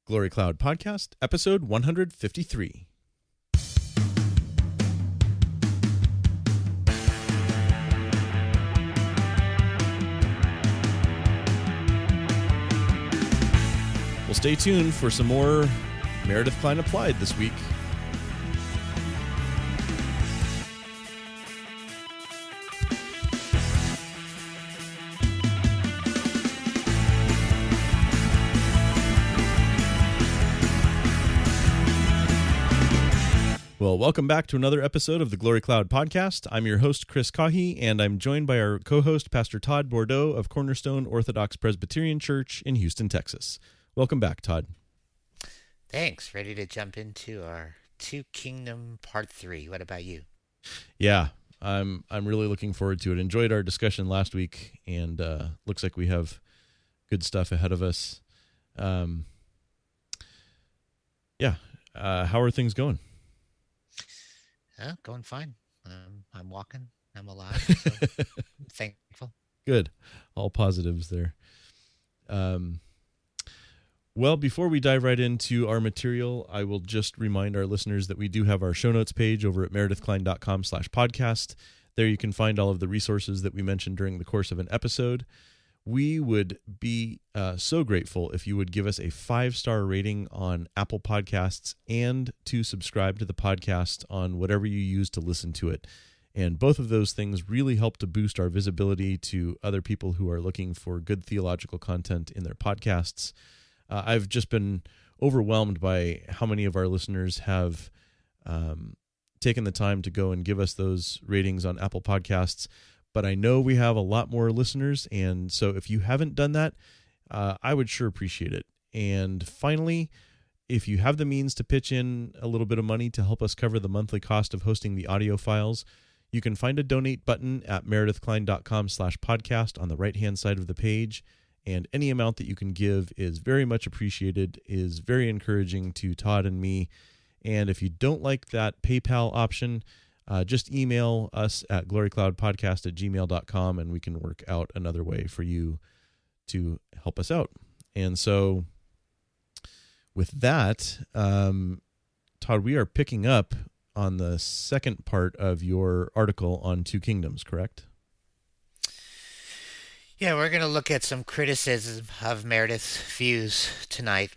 Glory Cloud Podcast, episode 153. Well, stay tuned for some more Meredith Kline Applied this week. Well, welcome back to another episode of the Glory Cloud Podcast. I'm your host, Chris Cahy, and I'm joined by our co-host, Pastor Todd Bordow of Cornerstone Orthodox Presbyterian Church in Houston, Texas. Welcome back, Todd. Thanks. Ready to jump into our Two Kingdom Part 3. What about you? Yeah, I'm really looking forward to it. Enjoyed our discussion last week, and looks like we have good stuff ahead of us. How are things going? Going fine. I'm walking. I'm alive. So I'm thankful. Good. All positives there. Well, before we dive right into our material, I will just remind our listeners that we do have our show notes page over at meredithkline.com/podcast. There you can find all of the resources that we mentioned during the course of an episode. We would be so grateful if you would give us a 5-star rating on Apple Podcasts and to subscribe to the podcast on whatever you use to listen to it. And both of those things really help to boost our visibility to other people who are looking for good theological content in their podcasts. I've just been overwhelmed by how many of our listeners have taken the time to go and give us those ratings on Apple Podcasts. But I know we have a lot more listeners, and so if you haven't done that, I would sure appreciate it. And finally, if you have the means to pitch in a little bit of money to help us cover the monthly cost of hosting the audio files, you can find a donate button at meredithkline.com/podcast on the right-hand side of the page, and any amount that you can give is very much appreciated, is very encouraging to Todd and me. And if you don't like that PayPal option, just email us at glorycloudpodcast@gmail.com, and we can work out another way for you to help us out. And so with that, Todd, we are picking up on the second part of your article on Two Kingdoms, correct? Yeah, we're going to look at some criticism of Meredith's views tonight,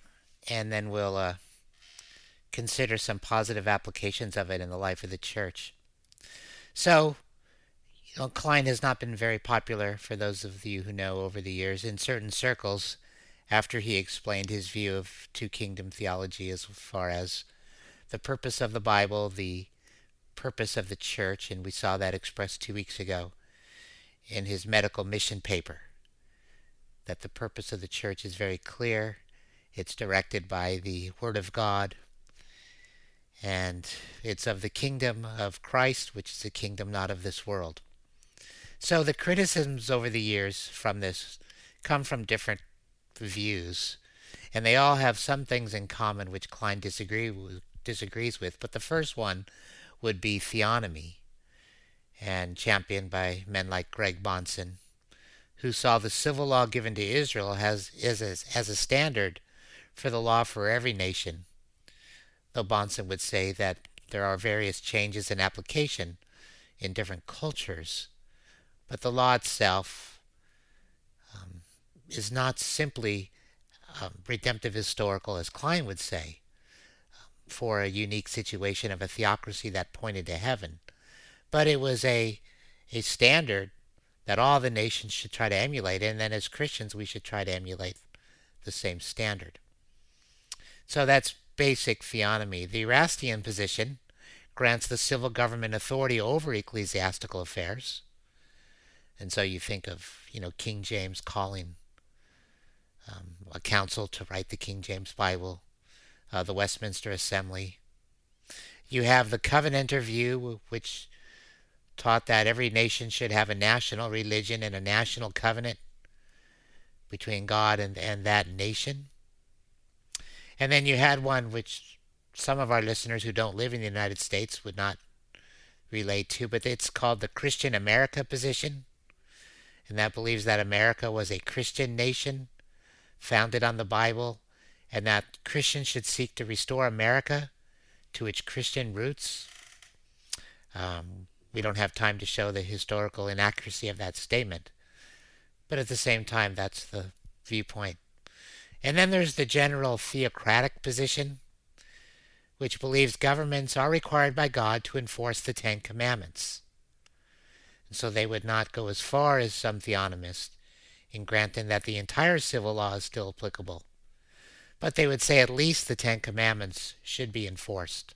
and then we'll consider some positive applications of it in the life of the church. So, Kline has not been very popular, for those of you who know, over the years in certain circles after he explained his view of two kingdom theology as far as the purpose of the Bible, the purpose of the church, and we saw that expressed 2 weeks ago in his medical mission paper, that the purpose of the church is very clear. It's directed by the Word of God, and it's of the kingdom of Christ, which is a kingdom not of this world. So the criticisms over the years from this come from different views, and they all have some things in common which Kline disagrees with. But the first one would be theonomy, and championed by men like Greg Bonson, who saw the civil law given to Israel as a standard for the law for every nation. Though Bonson would say that there are various changes in application in different cultures, but the law itself is not simply redemptive historical, as Kline would say, for a unique situation of a theocracy that pointed to heaven, but it was a standard that all the nations should try to emulate, and then as Christians we should try to emulate the same standard. So that's basic theonomy. The Erastian position grants the civil government authority over ecclesiastical affairs. And so you think of, King James calling a council to write the King James Bible, the Westminster Assembly. You have the Covenanter view, which taught that every nation should have a national religion and a national covenant between God and that nation. And then you had one which some of our listeners who don't live in the United States would not relate to, but it's called the Christian America position. And that believes that America was a Christian nation founded on the Bible and that Christians should seek to restore America to its Christian roots. We don't have time to show the historical inaccuracy of that statement, but at the same time, that's the viewpoint. And then there's the general theocratic position, which believes governments are required by God to enforce the Ten Commandments. And so they would not go as far as some theonomists in granting that the entire civil law is still applicable, but they would say at least the Ten Commandments should be enforced,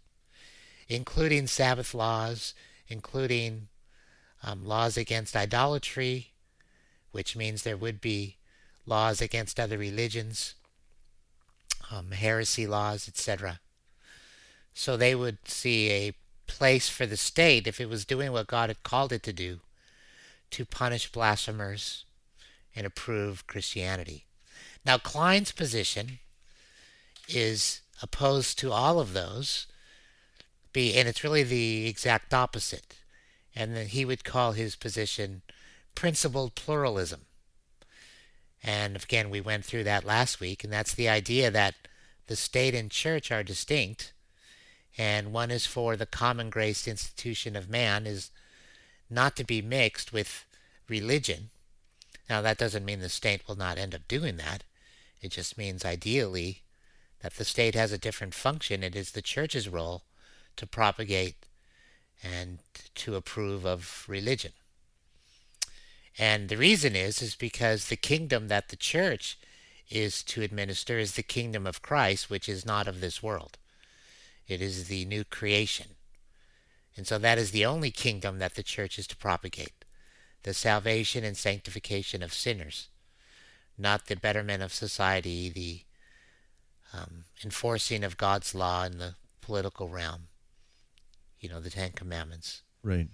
including Sabbath laws, including laws against idolatry, which means there would be laws against other religions, heresy laws, etc. So they would see a place for the state, if it was doing what God had called it to do, to punish blasphemers and approve Christianity. Now, Kline's position is opposed to all of those, and it's really the exact opposite. And then he would call his position principled pluralism. And again, we went through that last week, and that's the idea that the state and church are distinct, and one is for the common grace institution of man, is not to be mixed with religion. Now, that doesn't mean the state will not end up doing that. It just means, ideally, that the state has a different function. It is the church's role to propagate and to approve of religion. And the reason is because the kingdom that the church is to administer is the kingdom of Christ, which is not of this world. It is the new creation. And so that is the only kingdom that the church is to propagate, the salvation and sanctification of sinners, not the betterment of society, the enforcing of God's law in the political realm, the Ten Commandments. Right.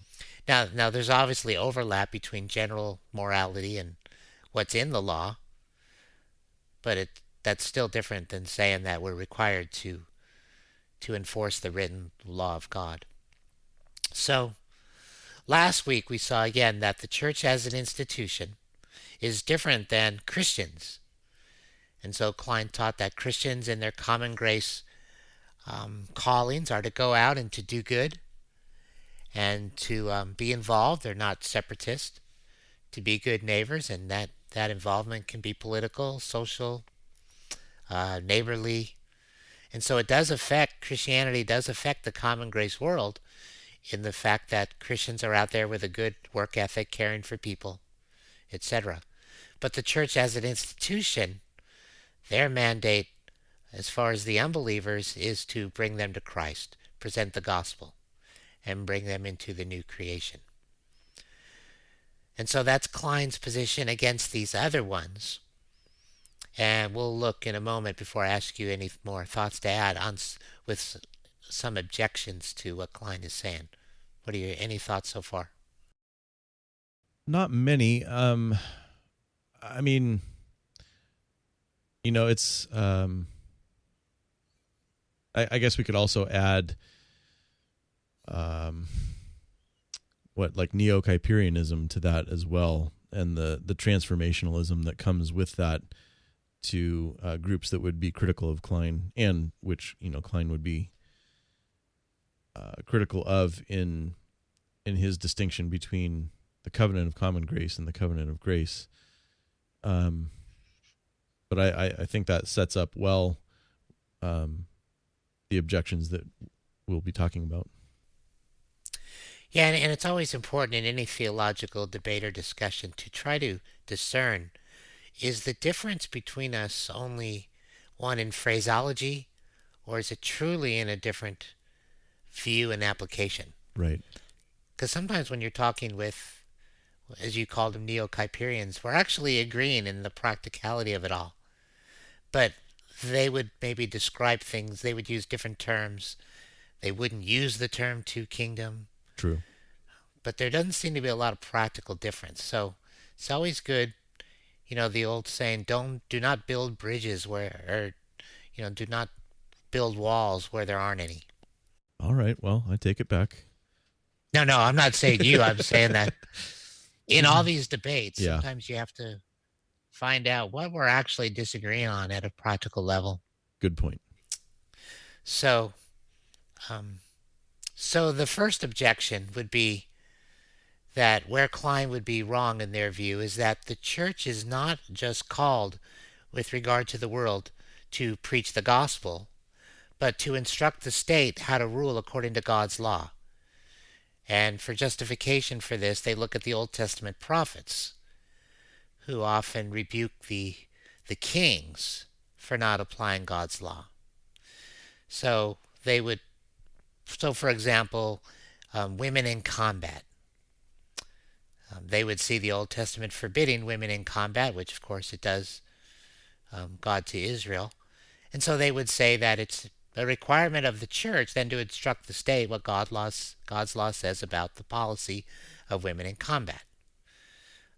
Now, there's obviously overlap between general morality and what's in the law, but that's still different than saying that we're required to enforce the written law of God. So, last week we saw again that the church as an institution is different than Christians. And so Kline taught that Christians in their common grace callings are to go out and to do good and to be involved. They're not separatist, to be good neighbors, and that involvement can be political, social, neighborly. And so Christianity does affect the common grace world in the fact that Christians are out there with a good work ethic, caring for people, etc. But the church as an institution, their mandate, as far as the unbelievers, is to bring them to Christ, present the gospel, and bring them into the new creation. And so that's Kline's position against these other ones. And we'll look in a moment, before I ask you any more thoughts to add on with some objections to what Kline is saying. What are any thoughts so far? Not many. I mean, it's I guess we could also add like Neo-Kuyperianism to that as well, and the transformationalism that comes with that to groups that would be critical of Kline, and which Kline would be critical of in his distinction between the covenant of common grace and the covenant of grace. But I think that sets up well the objections that we'll be talking about. Yeah, and it's always important in any theological debate or discussion to try to discern, is the difference between us only one in phraseology, or is it truly in a different view and application? Right. Because sometimes when you're talking with, as you called them, Neo-Kuyperians, we're actually agreeing in the practicality of it all. But they would maybe describe things, they would use different terms. They wouldn't use the term two kingdom. True. But there doesn't seem to be a lot of practical difference. So it's always good, the old saying, do not build bridges do not build walls where there aren't any. All right. Well, I take it back. No, I'm not saying you. I'm saying that in all these debates, sometimes you have to find out what we're actually disagreeing on at a practical level. Good point. So, so the first objection would be that where Kline would be wrong in their view is that the church is not just called, with regard to the world, to preach the gospel, but to instruct the state how to rule according to God's law. And for justification for this, they look at the Old Testament prophets, who often rebuke the kings for not applying God's law. So for example, women in combat. They would see the Old Testament forbidding women in combat, which of course it does, God to Israel. And so they would say that it's a requirement of the church then to instruct the state what God's law says about the policy of women in combat.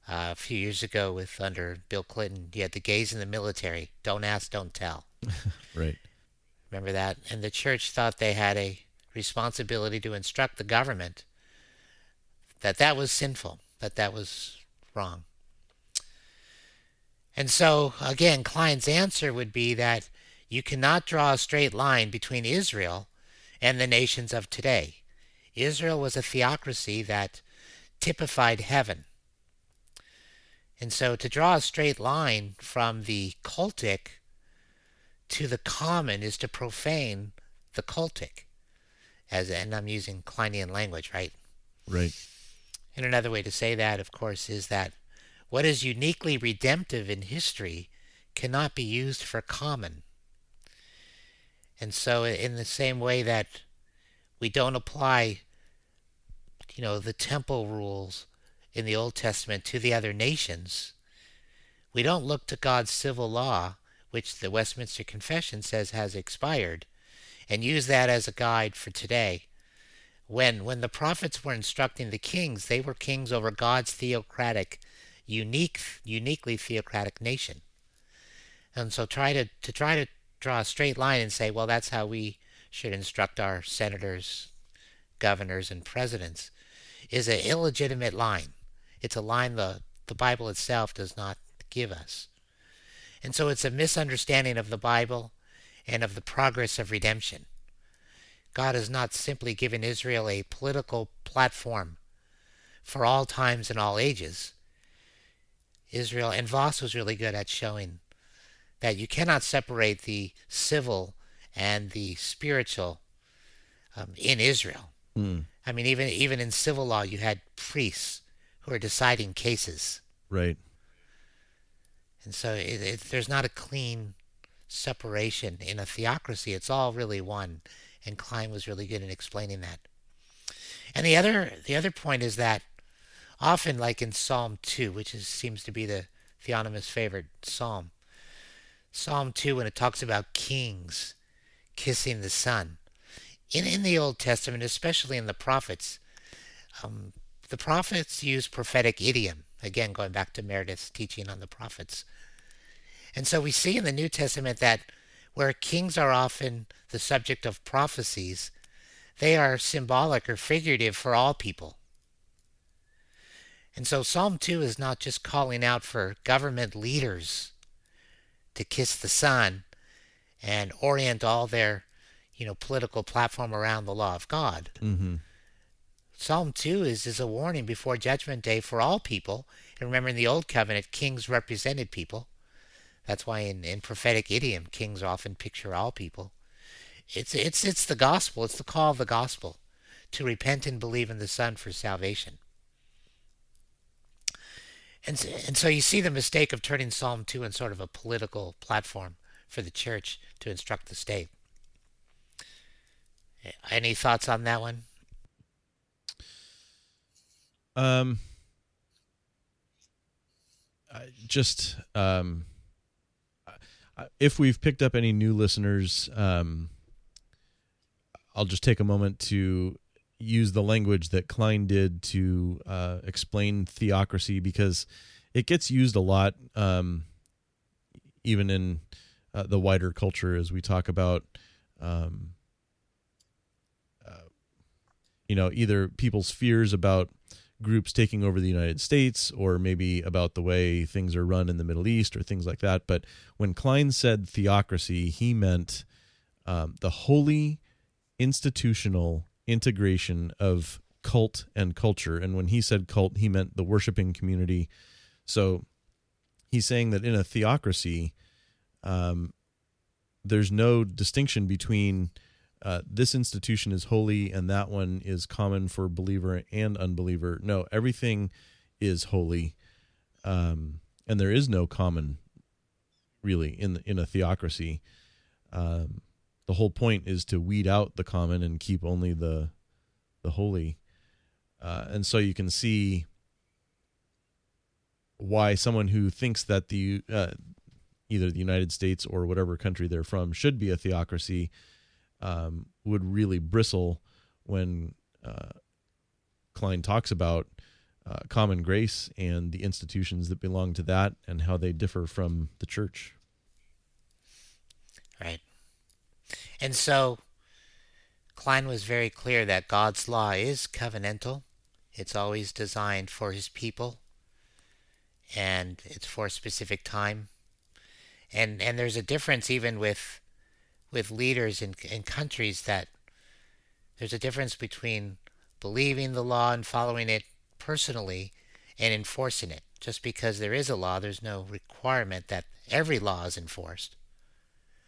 A few years ago under Bill Clinton, you had the gays in the military. Don't ask, don't tell. Right. Remember that? And the church thought they had a responsibility to instruct the government that was sinful, that was wrong. And so, again, Kline's answer would be that you cannot draw a straight line between Israel and the nations of today. Israel was a theocracy that typified heaven. And so to draw a straight line from the cultic to the common is to profane the cultic. And I'm using Klinean language, right? Right. And another way to say that, of course, is that what is uniquely redemptive in history cannot be used for common. And so in the same way that we don't apply, the temple rules in the Old Testament to the other nations, we don't look to God's civil law, which the Westminster Confession says has expired, and use that as a guide for today. When the prophets were instructing the kings, they were kings over God's theocratic, uniquely theocratic nation. And so try to draw a straight line and say, well, that's how we should instruct our senators, governors, and presidents, is an illegitimate line. It's a line the Bible itself does not give us. And so it's a misunderstanding of the Bible and of the progress of redemption. God has not simply given Israel a political platform for all times and all ages. Israel, and Voss was really good at showing that you cannot separate the civil and the spiritual in Israel. I mean, even in civil law, you had priests who are deciding cases. Right. And so there's not a clean separation in a theocracy. It's all really one. And Kline was really good in explaining that. And the other point is that often, like in Psalm 2, which seems to be the Theonomist's favorite psalm, Psalm 2, when it talks about kings kissing the Son, in the Old Testament, especially in the prophets use prophetic idiom. Again, going back to Meredith's teaching on the prophets. And so we see in the New Testament that where kings are often the subject of prophecies, they are symbolic or figurative for all people. And so Psalm 2 is not just calling out for government leaders to kiss the Son and orient all their political platform around the law of God. Mm-hmm. Psalm 2 is a warning before Judgment Day for all people. And remember, in the Old Covenant, kings represented people. That's why in prophetic idiom, kings often picture all people. It's the gospel. It's the call of the gospel to repent and believe in the Son for salvation. And so you see the mistake of turning Psalm 2 in sort of a political platform for the church to instruct the state. Any thoughts on that one? If we've picked up any new listeners, I'll just take a moment to use the language that Kline did to explain theocracy, because it gets used a lot, even in the wider culture, as we talk about either people's fears about groups taking over the United States, or maybe about the way things are run in the Middle East or things like that. But when Kline said theocracy, he meant the holy institutional integration of cult and culture. And when he said cult, he meant the worshiping community. So he's saying that in a theocracy, there's no distinction between this institution is holy and that one is common for believer and unbeliever. No, everything is holy, and there is no common, really, in a theocracy. The whole point is to weed out the common and keep only the holy. And so you can see why someone who thinks that the either the United States or whatever country they're from should be a theocracy would really bristle when Kline talks about common grace and the institutions that belong to that and how they differ from the church. Right. And so Kline was very clear that God's law is covenantal. It's always designed for his people, and it's for a specific time. And there's a difference even with leaders in countries, that there's a difference between believing the law and following it personally and enforcing it. Just because there is a law, there's no requirement that every law is enforced.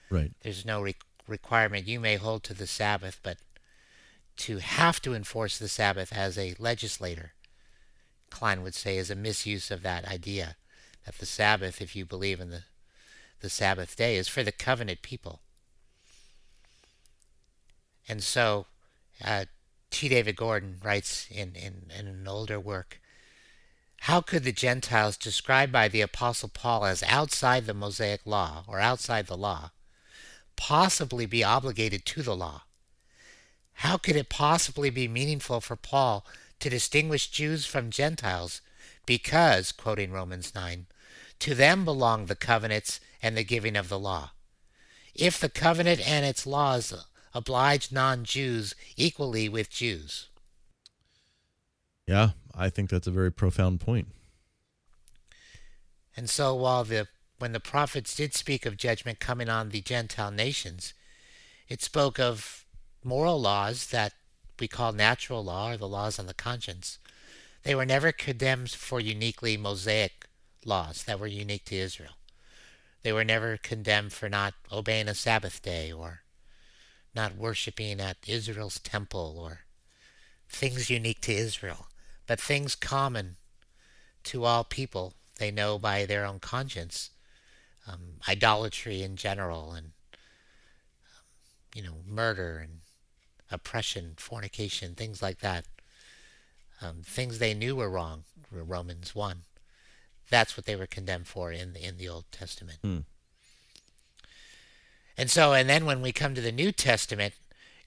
Right. There's no requirement. You may hold to the Sabbath, but to have to enforce the Sabbath as a legislator, Kline would say, is a misuse of that idea, that the Sabbath, if you believe in the Sabbath day, is for the covenant people. And so T. David Gordon writes in an older work, how could the Gentiles described by the Apostle Paul as outside the Mosaic law, or outside the law, possibly be obligated to the law? How could it possibly be meaningful for Paul to distinguish Jews from Gentiles because, quoting Romans 9, to them belong the covenants and the giving of the law? If the covenant and its laws oblige non-Jews equally with Jews. Yeah, I think that's a very profound point. And so when the prophets did speak of judgment coming on the Gentile nations, it spoke of moral laws that we call natural law, or the laws on the conscience. They were never condemned for uniquely Mosaic laws that were unique to Israel. They were never condemned for not obeying a Sabbath day, or not worshiping at Israel's temple, or things unique to Israel, but things common to all people. They know by their own conscience, idolatry in general, and murder and oppression, fornication, things like that. Things they knew were wrong, Romans 1. That's what they were condemned for in the Old Testament. And then when we come to the New Testament,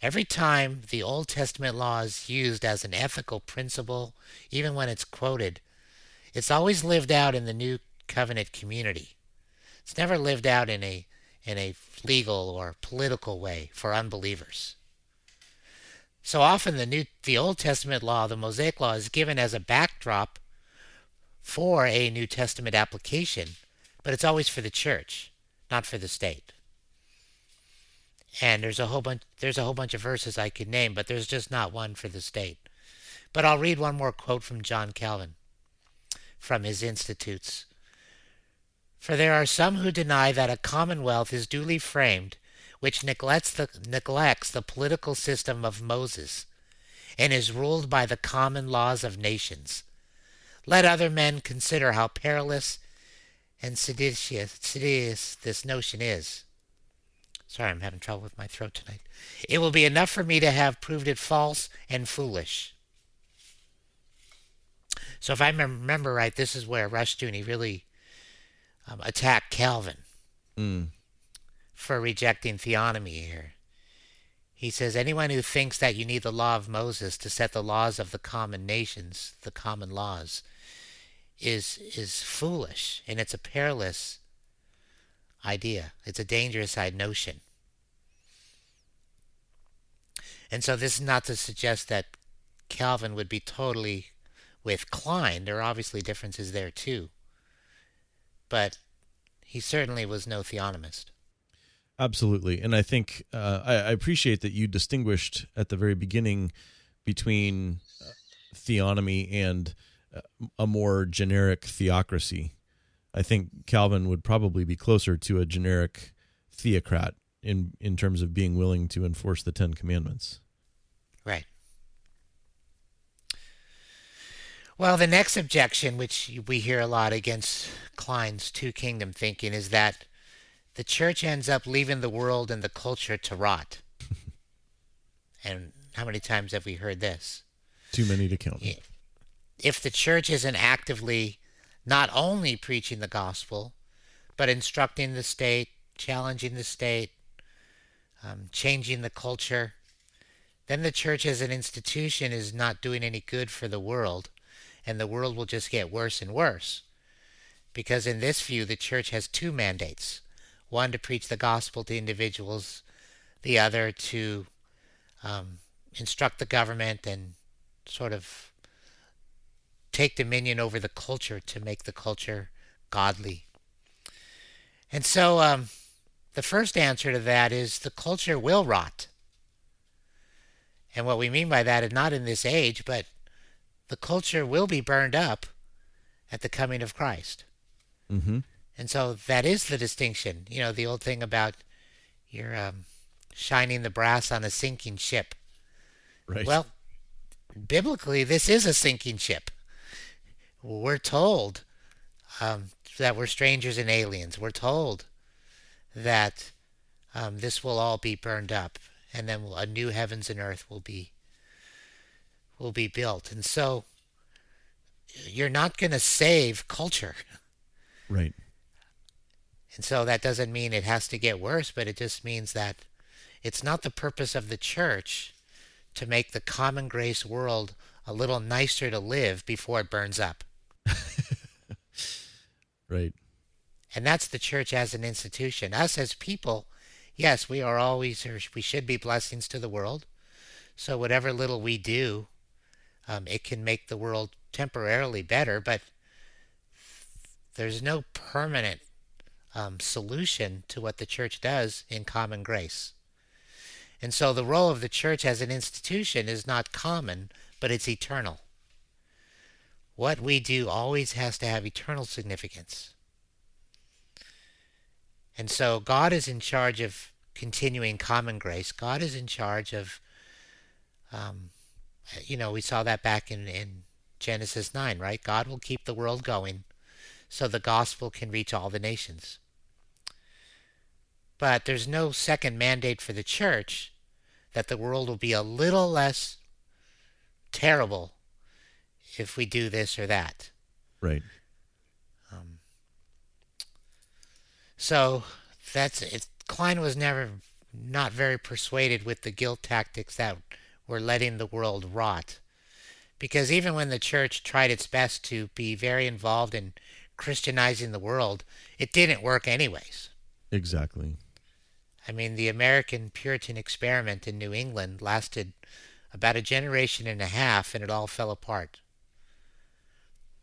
every time the Old Testament law is used as an ethical principle, even when it's quoted, it's always lived out in the New Covenant community. It's never lived out in a legal or political way for unbelievers. So often the Old Testament law, the Mosaic law, is given as a backdrop for a New Testament application, but it's always for the church, not for the state. And there's a whole bunch of verses I could name, but there's just not one for the state. But I'll read one more quote from John Calvin from his Institutes. For there are some who deny that a commonwealth is duly framed, which neglects the political system of Moses, and is ruled by the common laws of nations. Let other men consider how perilous and seditious this notion is. Sorry, I'm having trouble with my throat tonight. It will be enough for me to have proved it false and foolish. So if I remember right, this is where Rushdoony really attacked Calvin for rejecting theonomy here. He says, anyone who thinks that you need the law of Moses to set the laws of the common nations, the common laws, is foolish, and it's a perilous idea. It's a dangerous notion. And so this is not to suggest that Calvin would be totally with Kline. There are obviously differences there too. But he certainly was no theonomist. Absolutely. And I think I appreciate that you distinguished at the very beginning between theonomy and a more generic theocracy. I think Calvin would probably be closer to a generic theocrat in terms of being willing to enforce the Ten Commandments. Right. Well, the next objection, which we hear a lot against Kline's two-kingdom thinking, is that the church ends up leaving the world and the culture to rot. And how many times have we heard this? Too many to count. If the church isn't actively not only preaching the gospel, but instructing the state, challenging the state, changing the culture, then the church as an institution is not doing any good for the world, and the world will just get worse and worse. Because in this view, the church has two mandates. One, to preach the gospel to individuals. The other, to instruct the government and sort of take dominion over the culture to make the culture godly. And so the first answer to that is the culture will rot. And what we mean by that is not in this age, but the culture will be burned up at the coming of Christ. Mm-hmm. And so that is the distinction. You know, the old thing about you're shining the brass on a sinking ship. Right. Well, biblically, this is a sinking ship. We're told that we're strangers and aliens. We're told that this will all be burned up, and then a new heavens and earth will be built. And so you're not going to save culture. Right. And so that doesn't mean it has to get worse, but it just means that it's not the purpose of the church to make the common grace world a little nicer to live before it burns up. Right. And that's the church as an institution. Us as people, yes, we are always, or we should be blessings to the world. So whatever little we do, it can make the world temporarily better, but there's no permanent solution to what the church does in common grace. And so the role of the church as an institution is not common, but it's eternal. What we do always has to have eternal significance. And so God is in charge of continuing common grace. God is in charge of, we saw that back in Genesis 9, right? God will keep the world going so the gospel can reach all the nations. But there's no second mandate for the church that the world will be a little less terrible if we do this or that. Right. So that's it. Kline was not very persuaded with the guilt tactics that were letting the world rot. Because even when the church tried its best to be very involved in Christianizing the world, it didn't work anyways. Exactly. I mean, the American Puritan experiment in New England lasted about a generation and a half, and it all fell apart.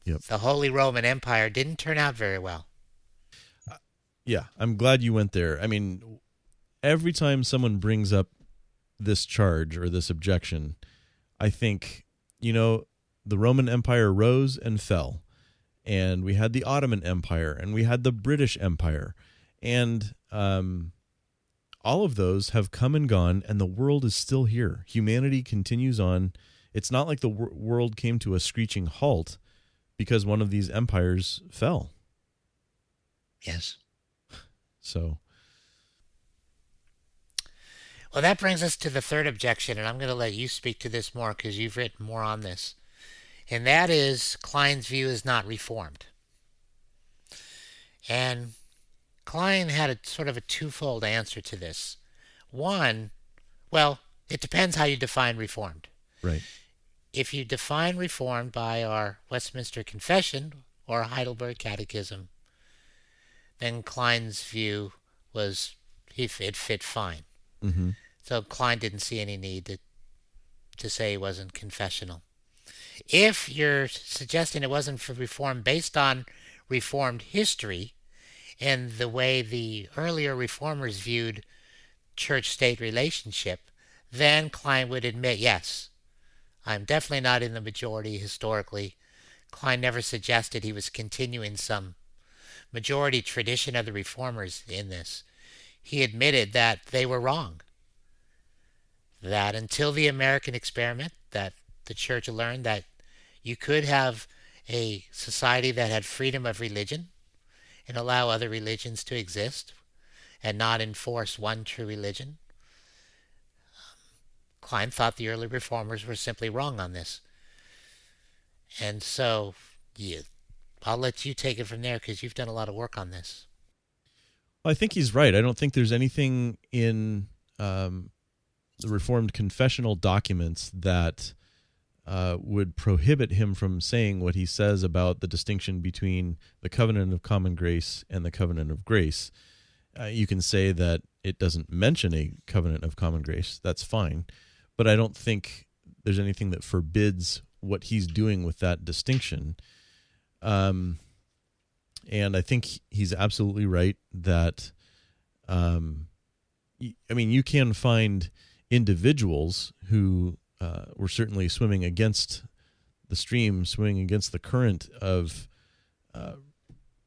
Yep. The Holy Roman Empire didn't turn out very well. Yeah, I'm glad you went there. I mean, every time someone brings up this charge or this objection, I think, the Roman Empire rose and fell, and we had the Ottoman Empire, and we had the British Empire, and all of those have come and gone, and the world is still here. Humanity continues on. It's not like the world came to a screeching halt because one of these empires fell. Yes. So, well, that brings us to the third objection, and I'm going to let you speak to this more because you've written more on this. And that is Kline's view is not reformed. And Kline had a sort of a twofold answer to this. One, well, it depends how you define reformed. right. If you define reformed by our Westminster Confession or Heidelberg Catechism, then Kline's view was it fit fine. Mm-hmm. So Kline didn't see any need to say he wasn't confessional. If you're suggesting it wasn't for reform based on reformed history and the way the earlier reformers viewed church-state relationship, then Kline would admit, yes, I'm definitely not in the majority historically. Kline never suggested he was continuing some majority tradition of the reformers in this. He admitted that they were wrong. That until the American experiment, that the church learned that you could have a society that had freedom of religion and allow other religions to exist and not enforce one true religion. Kline thought the early reformers were simply wrong on this. And so, yeah, I'll let you take it from there because you've done a lot of work on this. Well, I think he's right. I don't think there's anything in the Reformed confessional documents that would prohibit him from saying what he says about the distinction between the covenant of common grace and the covenant of grace. You can say that it doesn't mention a covenant of common grace. That's fine. But I don't think there's anything that forbids what he's doing with that distinction. And I think he's absolutely right that, you can find individuals who were certainly swimming against the stream, swimming against the current of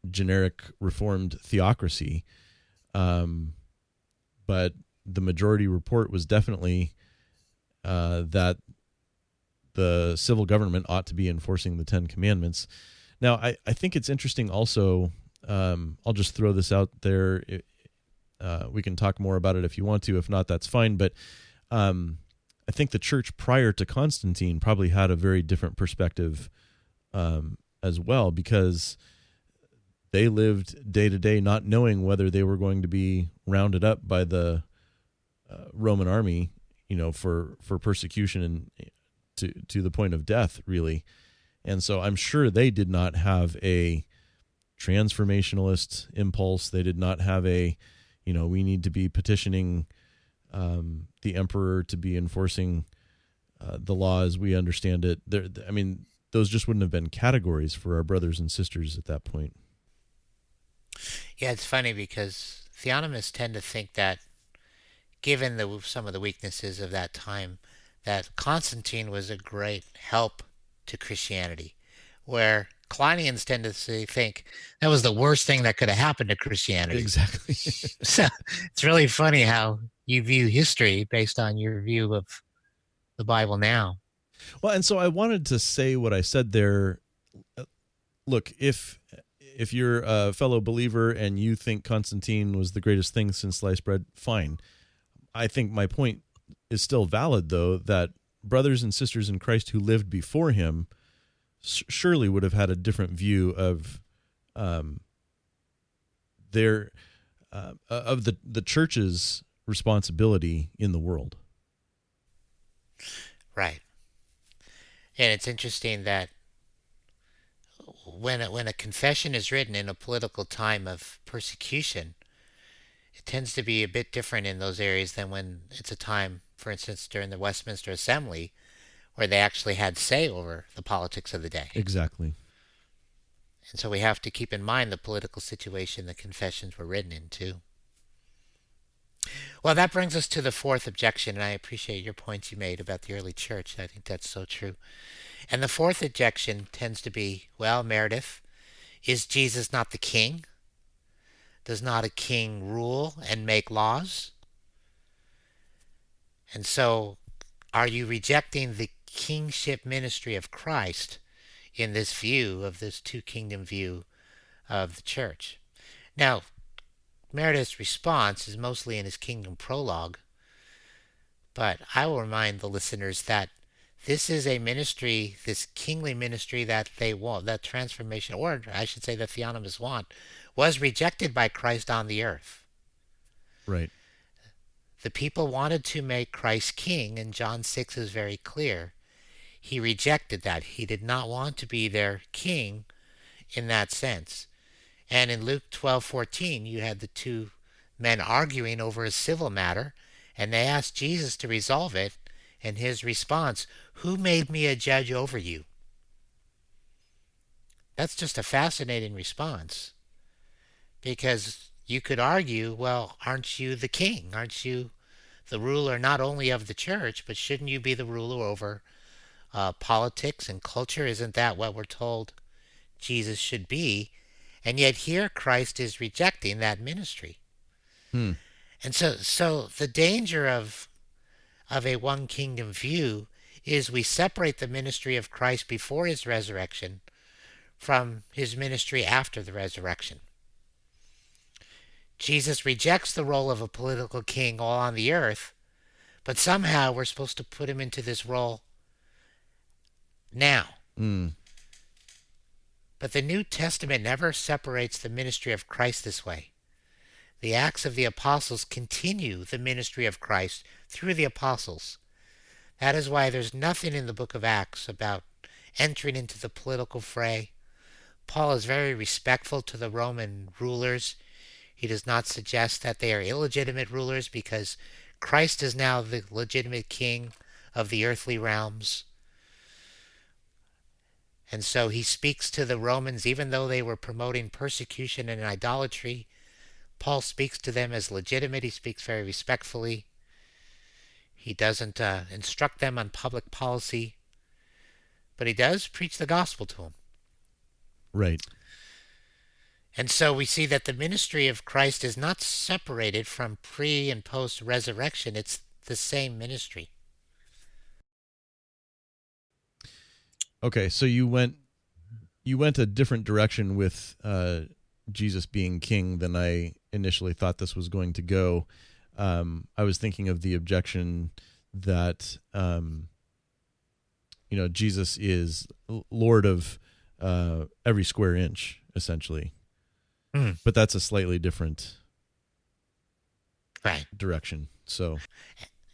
generic Reformed theocracy. But the majority report was definitely that the civil government ought to be enforcing the Ten Commandments. Now, I think it's interesting also, I'll just throw this out there. We can talk more about it if you want to. If not, that's fine. But I think the church prior to Constantine probably had a very different perspective as well, because they lived day to day not knowing whether they were going to be rounded up by the Roman army, for persecution and to the point of death, really. And so I'm sure they did not have a transformationalist impulse. They did not have a, we need to be petitioning the emperor to be enforcing the law as we understand it. Those just wouldn't have been categories for our brothers and sisters at that point. Yeah, it's funny because theonomists tend to think that, given some of the weaknesses of that time, that Constantine was a great help to Christianity, where Kleinians tend to think that was the worst thing that could have happened to Christianity. Exactly. So it's really funny how you view history based on your view of the Bible now. Well, and so I wanted to say what I said there. Look, if you're a fellow believer and you think Constantine was the greatest thing since sliced bread, fine. I think my point is still valid, though, that brothers and sisters in Christ who lived before him surely would have had a different view of the church's responsibility in the world. Right. And it's interesting that when a confession is written in a political time of persecution, it tends to be a bit different in those areas than when it's a time, for instance, during the Westminster Assembly, where they actually had say over the politics of the day. Exactly. And so we have to keep in mind the political situation the confessions were written into. Well, that brings us to the fourth objection, and I appreciate your points you made about the early church. I think that's so true. And the fourth objection tends to be, well, Meredith, is Jesus not the king? Does not a king rule and make laws? And so, are you rejecting the kingship ministry of Christ in this view of this two-kingdom view of the church? Now, Meredith's response is mostly in his kingdom prologue, but I will remind the listeners that this is a ministry, this kingly ministry that they want, that transformation, or I should say the theonomists want, was rejected by Christ on the earth. Right. The people wanted to make Christ king, and John 6 is very clear. He rejected that. He did not want to be their king in that sense. And in Luke 12:14, you had the two men arguing over a civil matter, and they asked Jesus to resolve it, and his response, "Who made me a judge over you?" That's just a fascinating response because you could argue, well, aren't you the king? Aren't you the ruler not only of the church, but shouldn't you be the ruler over politics and culture? Isn't that what we're told Jesus should be? And yet here Christ is rejecting that ministry. Hmm. And so the danger of a one kingdom view is we separate the ministry of Christ before his resurrection from his ministry after the resurrection. Jesus rejects the role of a political king all on the earth, but somehow we're supposed to put him into this role now. Hmm. But the New Testament never separates the ministry of Christ this way. The Acts of the Apostles continue the ministry of Christ through the apostles. That is why there's nothing in the book of Acts about entering into the political fray. Paul is very respectful to the Roman rulers. He does not suggest that they are illegitimate rulers because Christ is now the legitimate king of the earthly realms. And so he speaks to the Romans, even though they were promoting persecution and idolatry. Paul speaks to them as legitimate. He speaks very respectfully. He doesn't instruct them on public policy, but he does preach the gospel to them. Right. And so we see that the ministry of Christ is not separated from pre and post resurrection. It's the same ministry. Okay, so you went a different direction with Jesus being king than I initially thought this was going to go. I was thinking of the objection that Jesus is Lord of every square inch, essentially. Mm. But that's a slightly different Right. direction. So,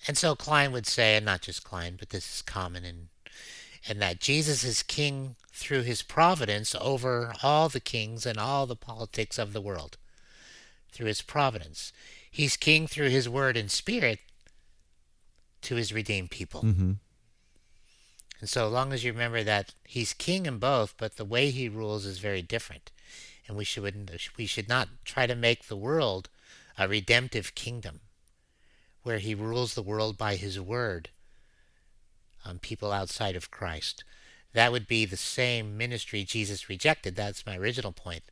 And so Kline would say, and not just Kline, but this is common in that Jesus is king through his providence over all the kings and all the politics of the world. Through his providence. He's king through his word and spirit to his redeemed people. mm-hmm. And so long as you remember that he's king in both, but the way he rules is very different. And we should not try to make the world a redemptive kingdom where he rules the world by his word on people outside of Christ. That would be the same ministry Jesus rejected. That's my original point.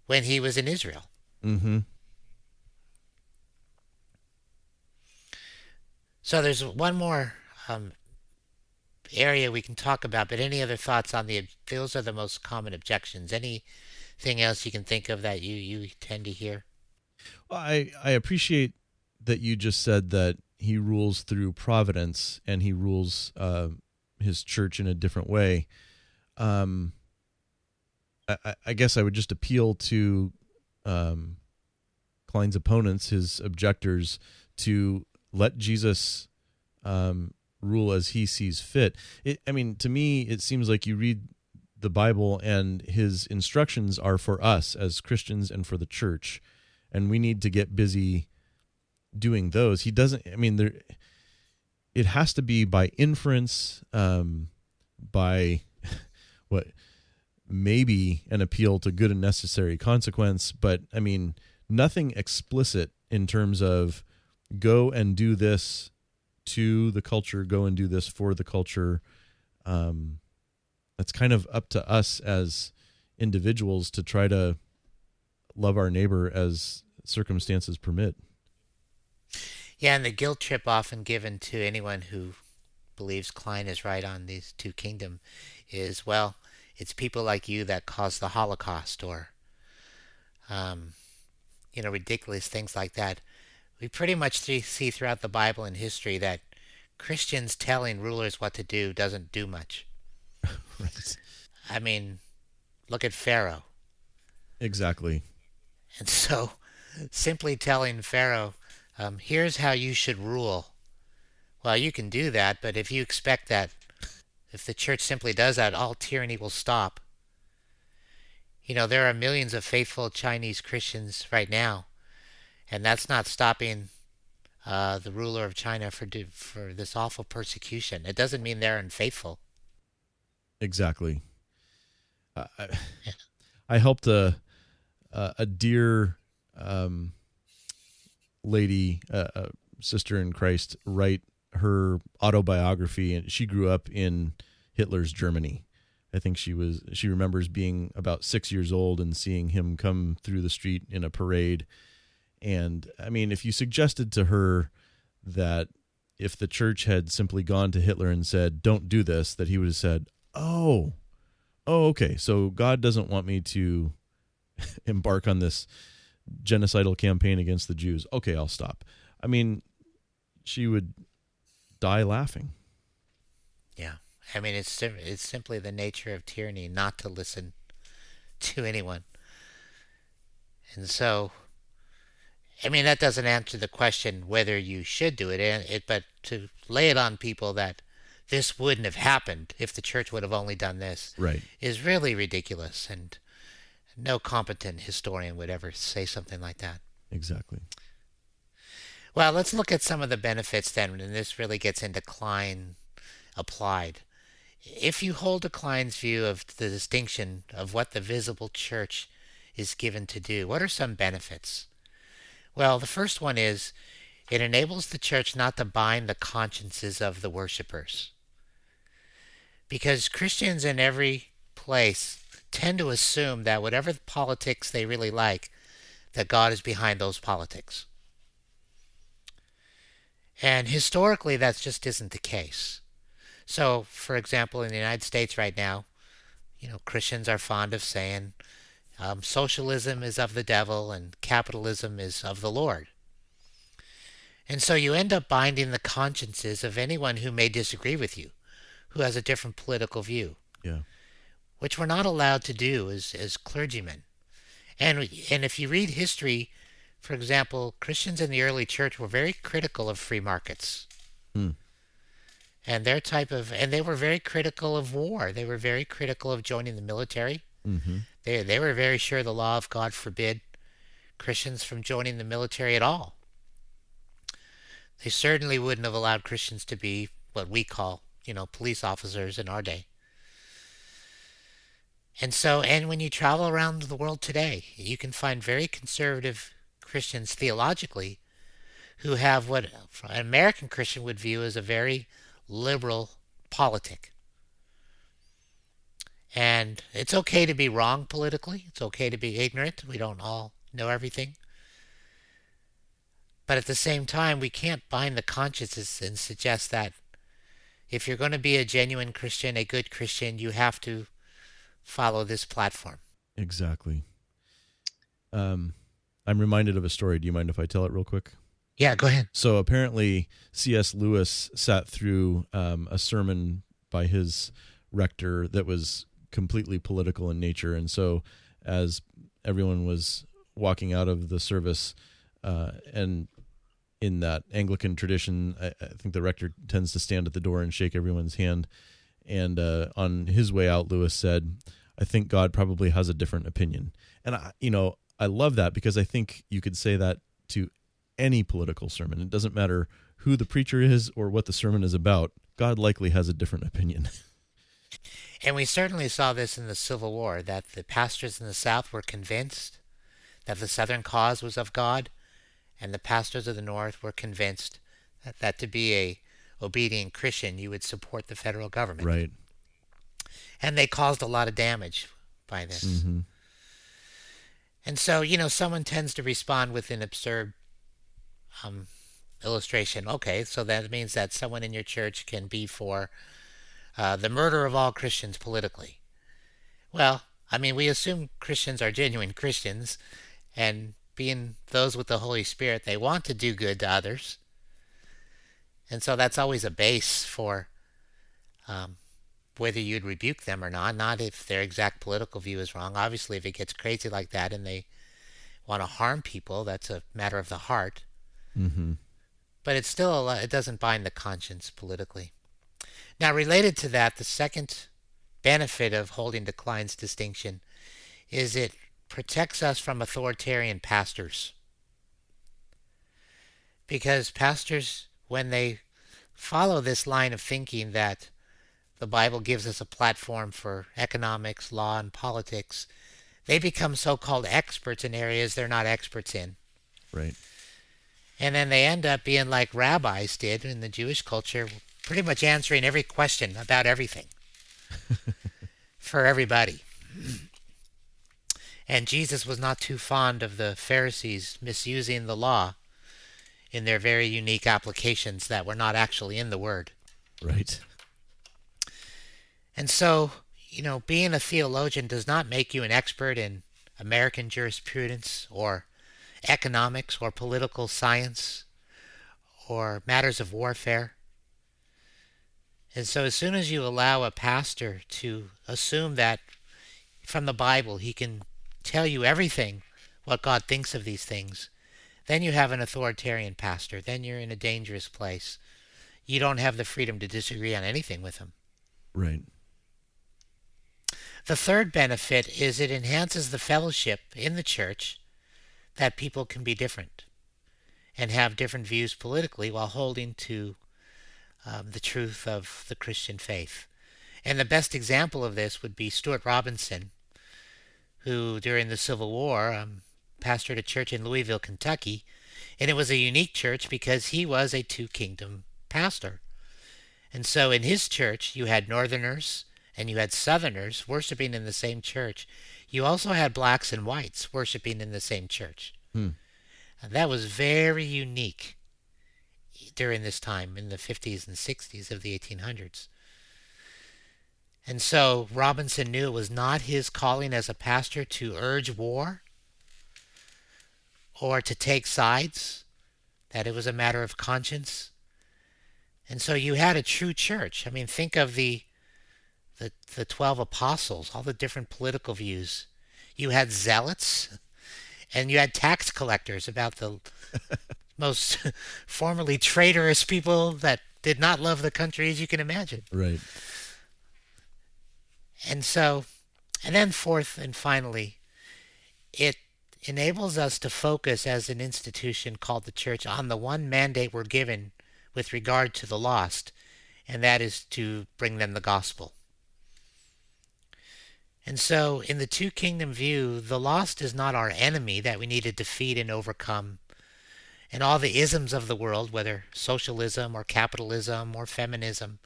When he was in Israel. Mm-hmm. So there's one more area we can talk about, but any other thoughts on those are the most common objections. Anything else you can think of that you tend to hear? Well, I appreciate that you just said that he rules through providence and he rules his church in a different way. I guess I would just appeal to Kline's opponents, his objectors, to let Jesus rule as he sees fit. To me, it seems like you read the Bible and his instructions are for us as Christians and for the church, and we need to get busy doing those. He doesn't, it has to be by inference, by what maybe an appeal to good and necessary consequence, but nothing explicit in terms of go and do this to the culture, go and do this for the culture. That's kind of up to us as individuals to try to love our neighbor as circumstances permit. Yeah, and the guilt trip often given to anyone who believes Kline is right on these two kingdoms is, well, it's people like you that caused the Holocaust, or ridiculous things like that. We pretty much see throughout the Bible and history that Christians telling rulers what to do doesn't do much. Right. Look at Pharaoh. Exactly. And so simply telling Pharaoh, here's how you should rule. Well, you can do that, but if you expect that if the church simply does that, all tyranny will stop. There are millions of faithful Chinese Christians right now, and that's not stopping the ruler of China for this awful persecution. It doesn't mean they're unfaithful. Exactly. I, I helped a dear lady, a sister in Christ, write her autobiography, and she grew up in Hitler's Germany. I think she remembers being about 6 years old and seeing him come through the street in a parade. And I mean, if you suggested to her that if the church had simply gone to Hitler and said, "Don't do this," that he would have said, "Oh, okay. So God doesn't want me to embark on this genocidal campaign against the Jews. Okay, I'll stop." I mean, she would die laughing. Yeah. I mean, it's simply the nature of tyranny not to listen to anyone. And so, I mean, that doesn't answer the question whether you should do it, but to lay it on people that this wouldn't have happened if the church would have only done this, right, is really ridiculous. And no competent historian would ever say something like that. Exactly. Well, let's look at some of the benefits then, and this really gets into Kline applied. If you hold to Kline's view of the distinction of what the visible church is given to do, what are some benefits? Well, the first one is it enables the church not to bind the consciences of the worshipers. Because Christians in every place tend to assume that whatever politics they really like, that God is behind those politics. And historically, that just isn't the case. So, for example, in the United States right now, Christians are fond of saying socialism is of the devil and capitalism is of the Lord. And so you end up binding the consciences of anyone who may disagree with you, who has a different political view. Yeah. Which we're not allowed to do as clergymen. And if you read history, for example, Christians in the early church were very critical of free markets. And they were very critical of war. They were very critical of joining the military. Mm-hmm. They were very sure the law of God forbid Christians from joining the military at all. They certainly wouldn't have allowed Christians to be what we call, police officers in our day. And when you travel around the world today, you can find very conservative Christians theologically who have what an American Christian would view as a very liberal politic. And it's okay to be wrong politically. It's okay to be ignorant. We don't all know everything. But at the same time, we can't bind the consciences and suggest that if you're going to be a genuine Christian, a good Christian, you have to follow this platform. Exactly. I'm reminded of a story. Do you mind if I tell it real quick? Yeah, go ahead. So apparently C.S. Lewis sat through a sermon by his rector that was completely political in nature. And so as everyone was walking out of the service, and in that Anglican tradition, I think the rector tends to stand at the door and shake everyone's hand. And on his way out, Lewis said, "I think God probably has a different opinion." And I love that, because I think you could say that to any political sermon. It doesn't matter who the preacher is or what the sermon is about. God likely has a different opinion. And we certainly saw this in the Civil War, that the pastors in the South were convinced that the Southern cause was of God, and the pastors of the North were convinced that to be a obedient Christian, you would support the federal government. Right. And they caused a lot of damage by this. Mm-hmm. And so, someone tends to respond with an absurd illustration. Okay, so that means that someone in your church can be for the murder of all Christians politically. Well, I mean, we assume Christians are genuine Christians, and being those with the Holy Spirit, they want to do good to others. And so that's always a base for whether you'd rebuke them or not if their exact political view is wrong. Obviously, if it gets crazy like that and they want to harm people, that's a matter of the heart. Mm-hmm. But it's still, it doesn't bind the conscience politically. Now, related to that, the second benefit of holding to Kline's distinction is it protects us from authoritarian pastors. Because pastors, when they follow this line of thinking that the Bible gives us a platform for economics, law, and politics, they become so-called experts in areas they're not experts in. Right. And then they end up being like rabbis did in the Jewish culture, pretty much answering every question about everything for everybody. And Jesus was not too fond of the Pharisees misusing the law in their very unique applications that were not actually in the Word. Right. And so, being a theologian does not make you an expert in American jurisprudence or economics or political science or matters of warfare. And so as soon as you allow a pastor to assume that from the Bible he can tell you everything what God thinks of these things, then you have an authoritarian pastor. Then you're in a dangerous place. You don't have the freedom to disagree on anything with him. Right. The third benefit is it enhances the fellowship in the church, that people can be different and have different views politically while holding to the truth of the Christian faith. And the best example of this would be Stuart Robinson, who during the Civil War pastored a church in Louisville, Kentucky, and it was a unique church because he was a two-kingdom pastor. And so in his church you had Northerners and you had Southerners worshiping in the same church. You also had blacks and whites worshiping in the same church. And that was very unique during this time in the 50s and 60s of the 1800s. And so Robinson knew it was not his calling as a pastor to urge war or to take sides, that it was a matter of conscience. And so you had a true church. I mean, think of the 12 apostles, all the different political views. You had zealots, and you had tax collectors, about the most formerly traitorous people that did not love the country as you can imagine. Right. And then fourth and finally, it enables us to focus as an institution called the church on the one mandate we're given with regard to the lost, and that is to bring them the gospel. And so in the two kingdom view, the lost is not our enemy that we need to defeat and overcome. And all the isms of the world, whether socialism or capitalism or feminism,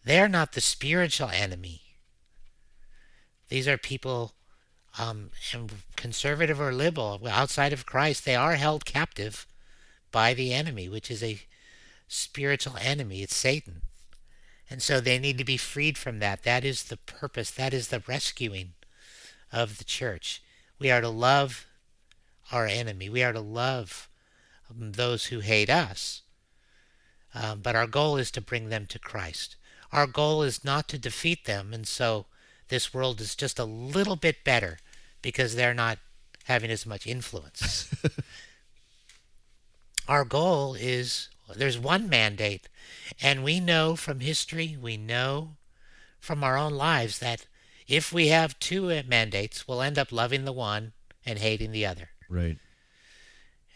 they're not the spiritual enemy. These are people, conservative or liberal, outside of Christ, they are held captive by the enemy, which is a spiritual enemy. It's Satan. And so they need to be freed from that. That is the purpose. That is the rescuing of the church. We are to love our enemy. We are to love those who hate us. But our goal is to bring them to Christ. Our goal is not to defeat them. And so this world is just a little bit better because they're not having as much influence. Our goal is, there's one mandate. And we know from history, we know from our own lives that if we have two mandates, we'll end up loving the one and hating the other. Right.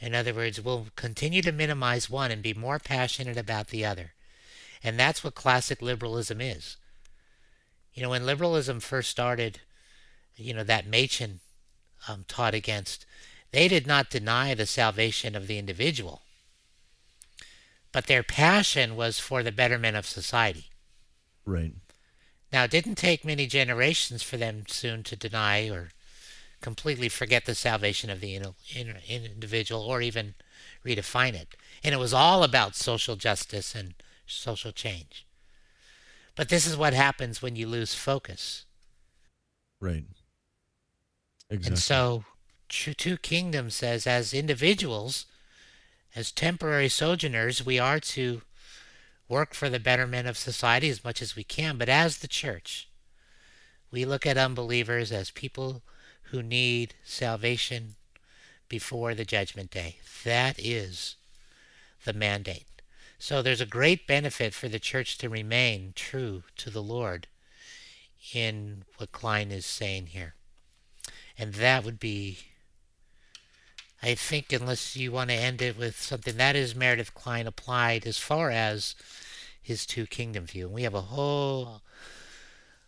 In other words, we'll continue to minimize one and be more passionate about the other. And that's what classic liberalism is. When liberalism first started, that Machen taught against, they did not deny the salvation of the individual. But their passion was for the betterment of society. Right. Now, it didn't take many generations for them soon to deny or completely forget the salvation of the individual or even redefine it. And it was all about social justice and social change. But this is what happens when you lose focus. Right. Exactly. And so, Two Kingdoms says, as individuals, as temporary sojourners, we are to work for the betterment of society as much as we can. But as the church, we look at unbelievers as people who need salvation before the judgment day. That is the mandate. So there's a great benefit for the church to remain true to the Lord in what Kline is saying here. And that would be, I think, unless you want to end it with something, that is Meredith Kline applied as far as his two-kingdom view. And we have a whole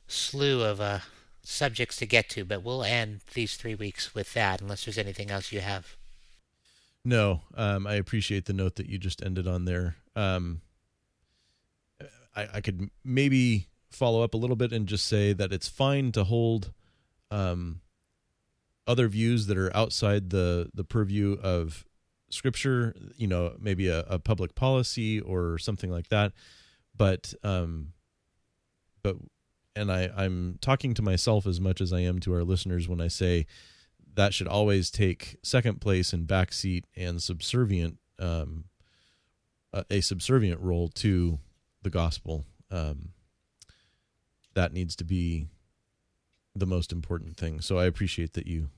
slew of subjects to get to, but we'll end these 3 weeks with that, unless there's anything else you have. No, I appreciate the note that you just ended on there. I could maybe follow up a little bit and just say that it's fine to hold other views that are outside the purview of Scripture, maybe a public policy or something like that. But I'm talking to myself as much as I am to our listeners when I say that should always take second place and backseat and a subservient role to the gospel. That needs to be the most important thing. So I appreciate that you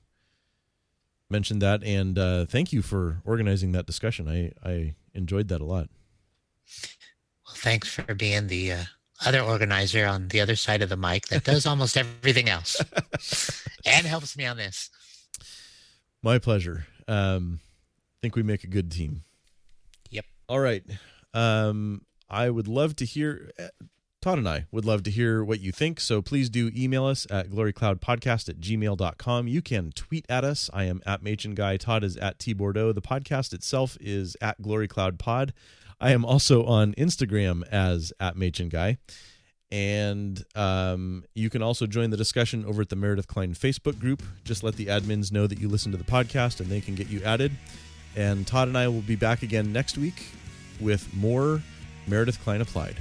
mentioned that, and thank you for organizing that discussion. I enjoyed that a lot. Well, thanks for being the other organizer on the other side of the mic that does almost everything else and helps me on this. My pleasure. Think we make a good team. Yep. All right. I would love to hear, Todd and I would love to hear what you think, so please do email us at glorycloudpodcast@gmail.com. You can tweet at us. I am at MachenGuy. Todd is at Bordow. The podcast itself is at glorycloudpod. I am also on Instagram as at MachenGuy. And you can also join the discussion over at the Meredith Kline Facebook group. Just let the admins know that you listen to the podcast and they can get you added. And Todd and I will be back again next week with more Meredith Kline Applied.